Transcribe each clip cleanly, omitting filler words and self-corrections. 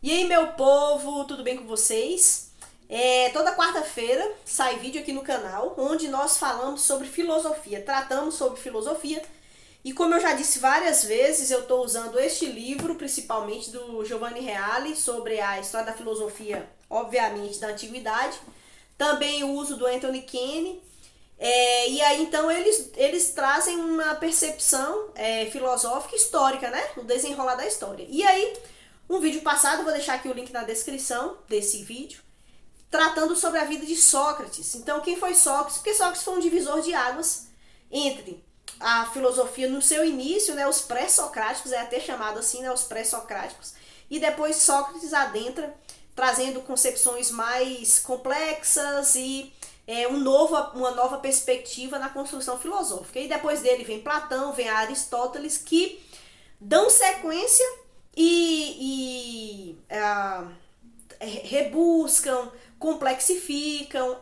E aí, meu povo, tudo bem com vocês? Toda quarta-feira sai vídeo aqui no canal onde nós falamos sobre filosofia, tratamos sobre filosofia. E como eu já disse várias vezes, eu estou usando este livro, principalmente do Giovanni Reale, sobre a história da filosofia, obviamente, da antiguidade. Também o uso do Anthony Kenny. E aí, então, eles trazem uma percepção filosófica histórica, né? O desenrolar da história. E aí, um vídeo passado, vou deixar aqui o link na descrição desse vídeo, tratando sobre a vida de Sócrates. Então, quem foi Sócrates? Porque Sócrates foi um divisor de águas entre a filosofia no seu início, né, os pré-socráticos, é até chamado assim, né, os pré-socráticos, e depois Sócrates adentra, trazendo concepções mais complexas e uma nova perspectiva na construção filosófica. E depois dele vem Platão, vem Aristóteles, que dão sequência e rebuscam, complexificam,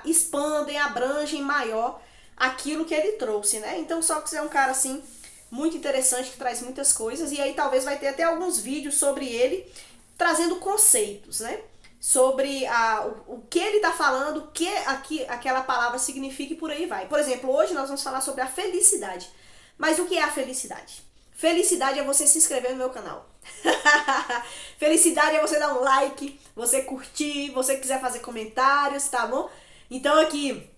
expandem, abrangem maior aquilo que ele trouxe, né? Então Sócrates é um cara assim muito interessante que traz muitas coisas, e aí talvez vai ter até alguns vídeos sobre ele trazendo conceitos, né? Sobre o que ele está falando, o que aquela palavra significa e por aí vai. Por exemplo, hoje nós vamos falar sobre a felicidade. Mas o que é a felicidade? Felicidade é você se inscrever no meu canal. Felicidade é você dar um like, você curtir, você quiser fazer comentários, tá bom? Então aqui,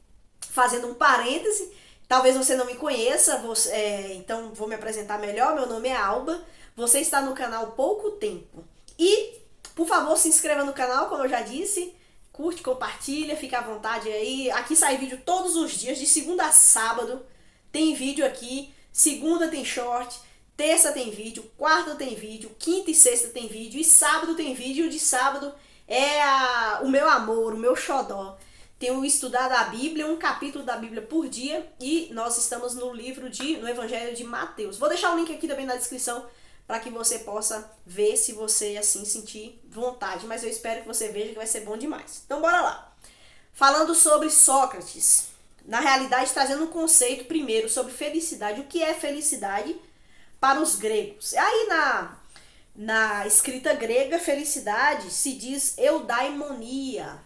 fazendo um parêntese, talvez você não me conheça, então vou me apresentar melhor. Meu nome é Alba, você está no canal pouco tempo. E, por favor, se inscreva no canal, como eu já disse, curte, compartilha, fica à vontade aí. Aqui sai vídeo todos os dias, de segunda a sábado, tem vídeo aqui, segunda tem short, terça tem vídeo, quarta tem vídeo, quinta e sexta tem vídeo, e sábado tem vídeo. De sábado é o meu amor, o meu xodó. Tenho estudado a Bíblia, um capítulo da Bíblia por dia, e nós estamos no Evangelho de Mateus. Vou deixar o link aqui também na descrição para que você possa ver, se você assim sentir vontade, mas eu espero que você veja, que vai ser bom demais. Então bora lá. Falando sobre Sócrates, na realidade trazendo um conceito primeiro sobre felicidade. O que é felicidade para os gregos? Aí na escrita grega, felicidade se diz eudaimonia.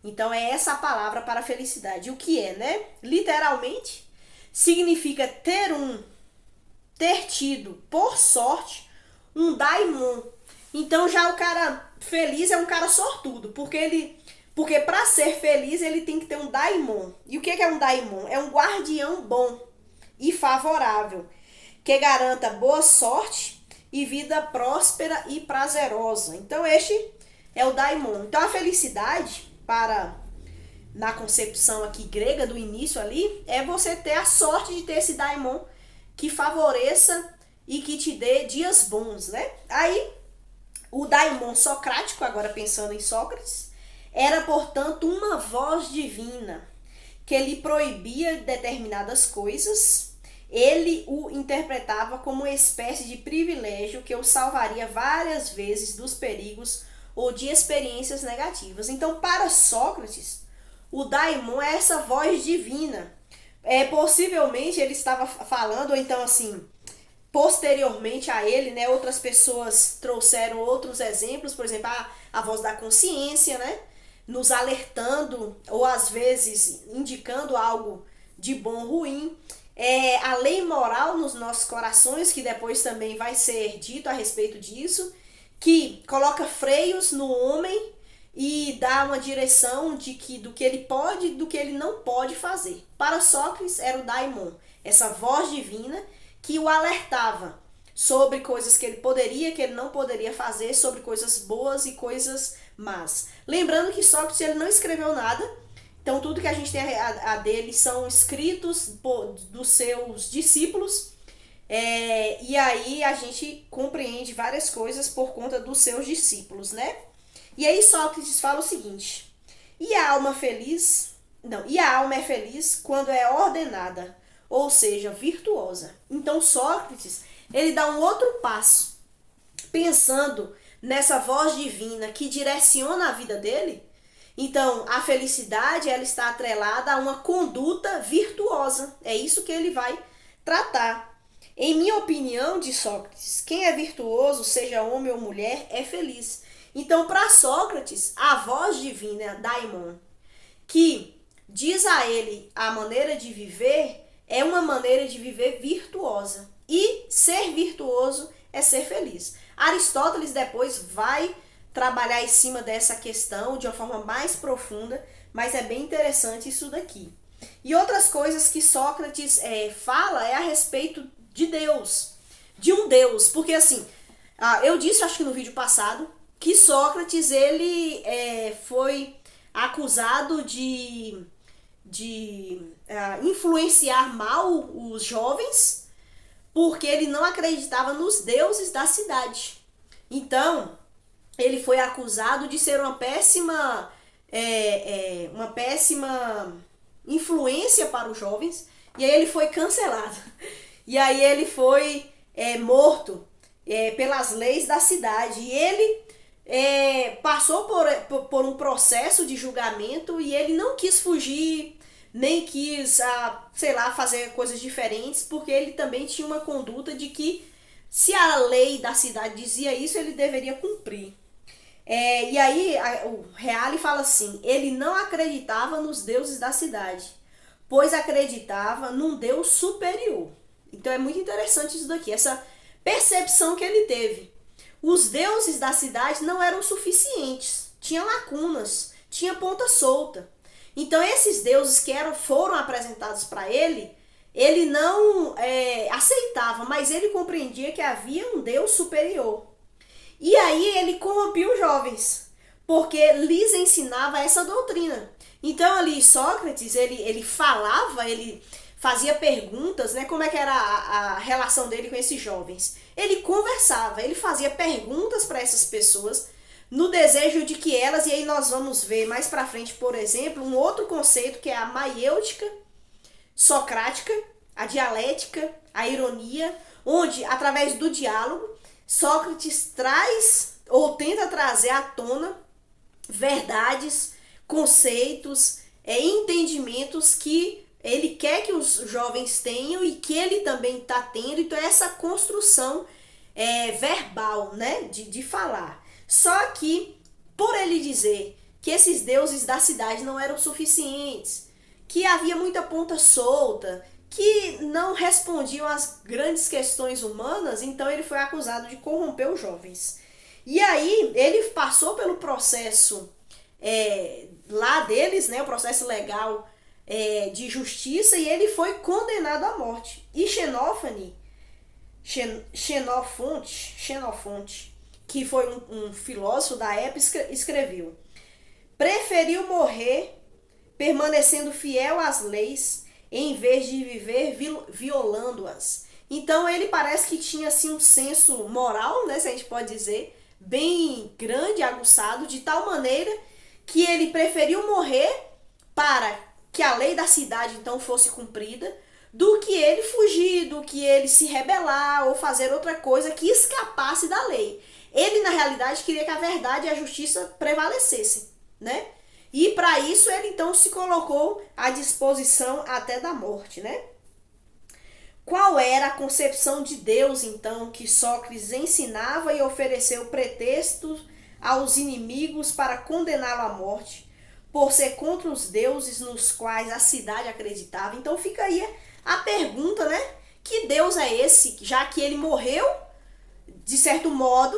Então é essa a palavra para felicidade. O que é, né? Literalmente significa ter tido, por sorte, um daimon. Então já o cara feliz é um cara sortudo, porque para ser feliz ele tem que ter um daimon. E o que é um daimon? É um guardião bom e favorável, que garanta boa sorte e vida próspera e prazerosa. Então este é o daimon. Então a felicidade, na concepção aqui grega do início ali, é você ter a sorte de ter esse daimon que favoreça e que te dê dias bons, né? Aí, o daimon socrático, agora pensando em Sócrates, era, portanto, uma voz divina que lhe proibia determinadas coisas. Ele o interpretava como uma espécie de privilégio que o salvaria várias vezes dos perigos ou de experiências negativas. Então, para Sócrates, o daimon é essa voz divina. Possivelmente ele estava falando, ou então assim, posteriormente a ele, né, outras pessoas trouxeram outros exemplos, por exemplo, a voz da consciência, né, nos alertando ou às vezes indicando algo de bom ou ruim. A lei moral nos nossos corações, que depois também vai ser dito a respeito disso, que coloca freios no homem e dá uma direção do que ele pode e do que ele não pode fazer. Para Sócrates era o daimon, essa voz divina que o alertava sobre coisas que ele poderia, que ele não poderia fazer, sobre coisas boas e coisas más. Lembrando que Sócrates ele não escreveu nada, então tudo que a gente tem a dele são escritos dos seus discípulos, e aí a gente compreende várias coisas por conta dos seus discípulos, né? E aí Sócrates fala o seguinte: e a alma é feliz quando é ordenada, ou seja, virtuosa. Então Sócrates, ele dá um outro passo, pensando nessa voz divina que direciona a vida dele. Então, a felicidade, ela está atrelada a uma conduta virtuosa. É isso que ele vai tratar. Em minha opinião, de Sócrates, quem é virtuoso, seja homem ou mulher, é feliz. Então, para Sócrates, a voz divina, Daimon, que diz a ele a maneira de viver, é uma maneira de viver virtuosa. E ser virtuoso é ser feliz. Aristóteles depois vai trabalhar em cima dessa questão de uma forma mais profunda, mas é bem interessante isso daqui. E outras coisas que Sócrates fala é a respeito de Deus, de um Deus, porque assim, eu disse, acho que no vídeo passado, que Sócrates ele foi acusado de influenciar mal os jovens, porque ele não acreditava nos deuses da cidade. Então, ele foi acusado de ser uma péssima influência para os jovens, e aí ele foi cancelado. E aí ele foi morto pelas leis da cidade. E ele passou por um processo de julgamento e ele não quis fugir, nem quis, sei lá, fazer coisas diferentes, porque ele também tinha uma conduta de que se a lei da cidade dizia isso, ele deveria cumprir. E aí o Reale fala assim, ele não acreditava nos deuses da cidade, pois acreditava num Deus superior. Então é muito interessante isso daqui, essa percepção que ele teve. Os deuses da cidade não eram suficientes, tinha lacunas, tinha ponta solta. Então esses deuses que foram apresentados para ele, ele não aceitava, mas ele compreendia que havia um Deus superior. E aí ele corrompia os jovens, porque lhes ensinava essa doutrina. Então ali Sócrates, ele falava, ele fazia perguntas, né? Como é que era a relação dele com esses jovens? Ele conversava, ele fazia perguntas para essas pessoas no desejo de que elas, e aí nós vamos ver mais para frente, por exemplo, um outro conceito que é a maiêutica socrática, a dialética, a ironia, onde através do diálogo Sócrates traz ou tenta trazer à tona verdades, conceitos, entendimentos que ele quer que os jovens tenham e que ele também está tendo. Então essa construção verbal, né, de falar. Só que por ele dizer que esses deuses da cidade não eram suficientes, que havia muita ponta solta, que não respondiam às grandes questões humanas, então ele foi acusado de corromper os jovens. E aí ele passou pelo processo lá deles, né, o processo legal de justiça, e ele foi condenado à morte. E Xenofonte, que foi um filósofo da época, escreveu: preferiu morrer permanecendo fiel às leis, em vez de viver violando-as. Então ele parece que tinha assim um senso moral, né, se a gente pode dizer, bem grande, aguçado, de tal maneira que ele preferiu morrer para que a lei da cidade então fosse cumprida, do que ele fugir, do que ele se rebelar ou fazer outra coisa que escapasse da lei. Ele, na realidade, queria que a verdade e a justiça prevalecessem, né? E para isso ele então se colocou à disposição até da morte, né? Qual era a concepção de Deus, então, que Sócrates ensinava e ofereceu pretextos aos inimigos para condená-lo à morte, por ser contra os deuses nos quais a cidade acreditava? Então fica aí a pergunta, né? Que Deus é esse, já que ele morreu, de certo modo,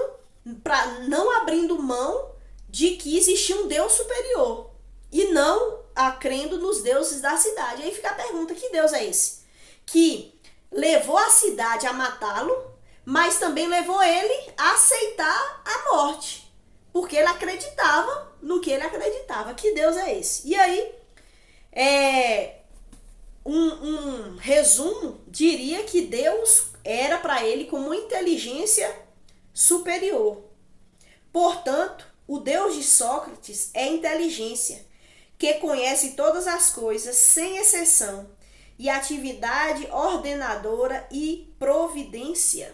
não abrindo mão de que existia um Deus superior e não crendo nos deuses da cidade? Aí fica a pergunta, que Deus é esse? Que levou a cidade a matá-lo, mas também levou ele a aceitar a morte, porque ele acreditava no que ele acreditava. Que Deus é esse? E aí, um resumo diria que Deus era para ele como uma inteligência superior. Portanto, o Deus de Sócrates é inteligência, que conhece todas as coisas sem exceção, e atividade ordenadora e providência.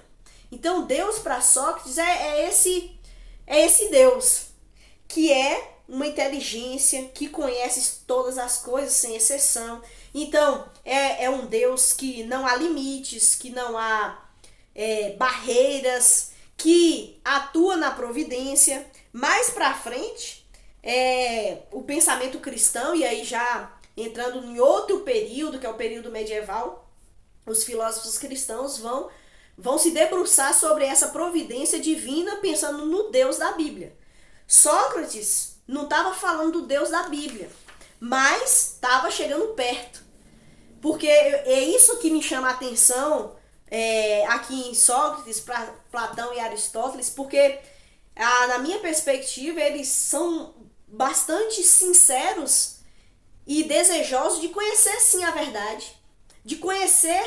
Então Deus para Sócrates é esse Deus, que é uma inteligência, que conhece todas as coisas sem exceção, Então, é um Deus que não há limites, que não há barreiras, que atua na providência. Mais pra frente, o pensamento cristão, e aí já entrando em outro período, que é o período medieval, os filósofos cristãos vão se debruçar sobre essa providência divina pensando no Deus da Bíblia. Sócrates não estava falando do Deus da Bíblia, mas estava chegando perto. Porque é isso que me chama a atenção aqui em Sócrates, Platão e Aristóteles, porque na minha perspectiva eles são bastante sinceros e desejosos de conhecer sim a verdade, de conhecer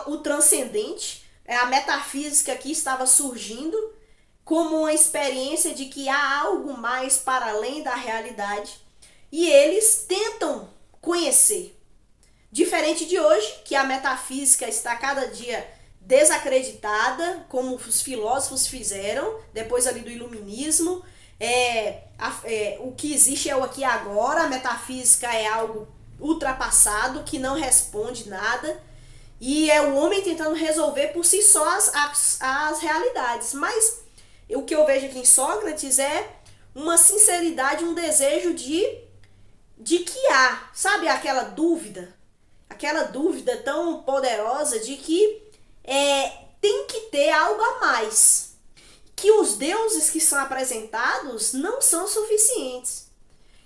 o transcendente, a metafísica que estava surgindo como uma experiência de que há algo mais para além da realidade, e eles tentam conhecer. Diferente de hoje, que a metafísica está cada dia desacreditada, como os filósofos fizeram, depois ali do iluminismo. O que existe é o aqui e agora, a metafísica é algo ultrapassado, que não responde nada, e é o homem tentando resolver por si só as realidades. Mas o que eu vejo aqui em Sócrates é uma sinceridade, um desejo de que há, sabe, aquela dúvida tão poderosa de que tem que ter algo a mais, que os deuses que são apresentados não são suficientes,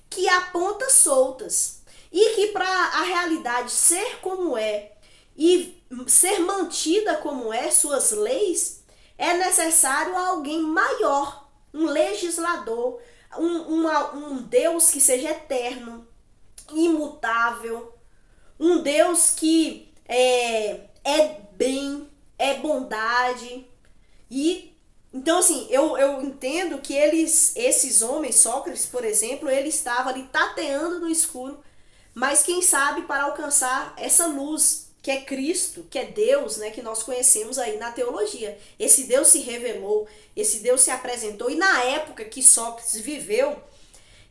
que há pontas soltas, e que para a realidade ser como é e ser mantida como é, suas leis, é necessário alguém maior, um legislador, um Deus que seja eterno, imutável, um Deus que é bem, é bondade. E então, assim, eu entendo que esses homens, Sócrates, por exemplo, ele estava ali tateando no escuro, mas quem sabe para alcançar essa luz, que é Cristo, que é Deus, né, que nós conhecemos aí na teologia. Esse Deus se revelou, esse Deus se apresentou, e na época que Sócrates viveu,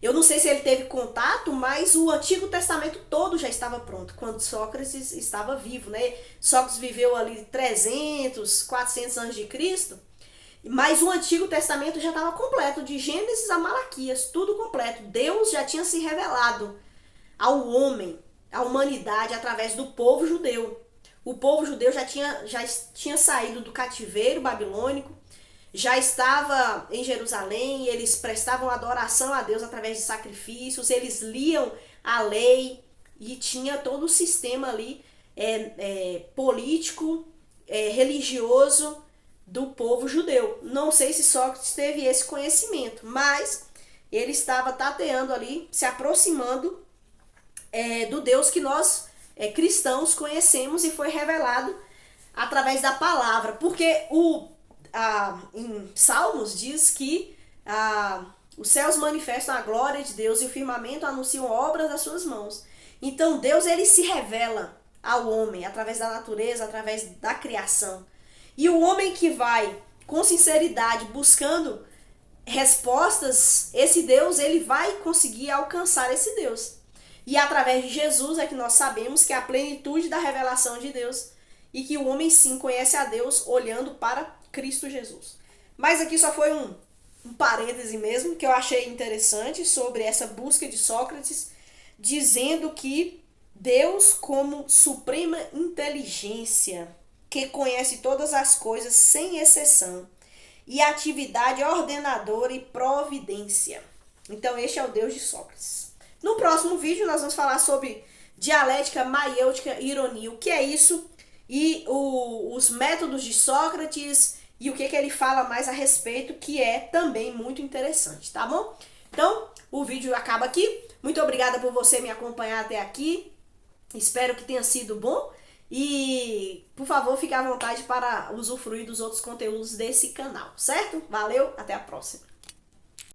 eu não sei se ele teve contato, mas o Antigo Testamento todo já estava pronto, quando Sócrates estava vivo, né? Sócrates viveu ali 300, 400 anos de Cristo, mas o Antigo Testamento já estava completo, de Gênesis a Malaquias, tudo completo. Deus já tinha se revelado ao homem, à humanidade, através do povo judeu. O povo judeu já tinha saído do cativeiro babilônico, já estava em Jerusalém, eles prestavam adoração a Deus através de sacrifícios, eles liam a lei e tinha todo o sistema ali político, religioso do povo judeu. Não sei se Sócrates teve esse conhecimento, mas ele estava tateando ali, se aproximando do Deus que nós cristãos conhecemos e foi revelado através da palavra, porque em Salmos diz que os céus manifestam a glória de Deus e o firmamento anunciam obras das suas mãos. Então Deus, ele se revela ao homem através da natureza, através da criação. E o homem que vai com sinceridade buscando respostas, esse Deus, ele vai conseguir alcançar esse Deus. E através de Jesus é que nós sabemos que é a plenitude da revelação de Deus e que o homem sim conhece a Deus olhando para Cristo Jesus. Mas aqui só foi um parêntese mesmo, que eu achei interessante sobre essa busca de Sócrates, dizendo que Deus, como suprema inteligência, que conhece todas as coisas sem exceção, e atividade ordenadora e providência. Então este é o Deus de Sócrates. No próximo vídeo nós vamos falar sobre dialética, maiêutica e ironia. O que é isso? E os métodos de Sócrates e o que ele fala mais a respeito, que é também muito interessante, tá bom? Então, o vídeo acaba aqui. Muito obrigada por você me acompanhar até aqui. Espero que tenha sido bom. E, por favor, fique à vontade para usufruir dos outros conteúdos desse canal, certo? Valeu, até a próxima.